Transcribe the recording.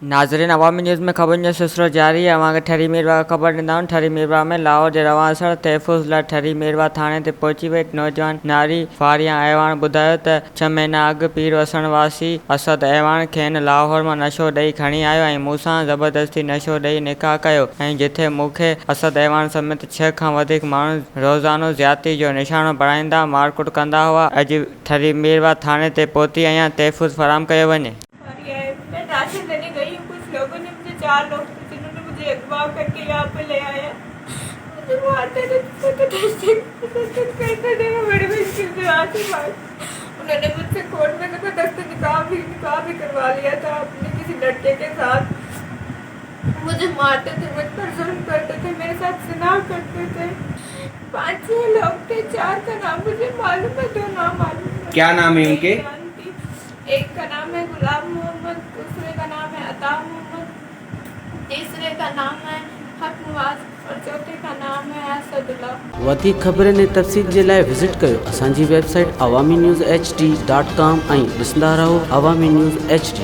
नाज़रीन, अवामी न्यूज़ में ख़बरुनि जो सिलसिलो जारी है। अवांखे ठरी मीरवा ख़बर ॾींदाऊं। ठरी मीरवा में लाहौर जे रवासर तहफ़्फ़ुज़ लाइ ठरी मीरवा थाणे ते पहुची वई नौजवान नारी फारिया अहवान ॿुधायो त 6 महीना अॻु पीर वसण वासी असद अहवान खेनि लाहौर मां नशो ॾेई खणी आयो ऐं मूंसां ज़बरदस्ती नशो ॾेई निकाह कयो ऐं जिथे मूंखे असद अहवान समेत 6 खां वधीक माण्हू रोज़ानो ज़्यादती जो निशानो बणाईंदा मारकुट कंदा हुआ। अॼु ठरी मीरवा थाणे ते पहुती आहियां, तहफ़्फ़ुज़ फराहम कयो वञे। मैं राशन लेने गई हूँ, कुछ लोगों ने मुझे 4 लोग थे जिन्होंने मुझे अगवा करके यहाँ पे ले आया। मुझे मारते थे, करते थे, बड़ी मुश्किल से आती बात। उन्होंने मुझसे कोर्ट में जबरदस्ती निकाह भी करवा लिया था अपने किसी लड़के के साथ। मुझे मारते थे, मुझ पर जुल्म करते थे, मेरे साथ जिना करते थे। 5-6 लोग थे, 4 का नाम मुझे मालूम है, 2 नाम मालूम है। क्या नाम है उनके? एक का नाम है गुलाम मोहम्मद, दूसरे का नाम है अता मोहम्मद, तीसरे का नाम है हक नवाज और चौथे का नाम है असदुल्ला। वधिक ख़बरनि ऐं तफ़सील जे लाइ विज़िट कयो असांजी वेबसाइट awaminews.hd.com ऐं ॾिसंदा रहो अवामी न्यूज़ HD।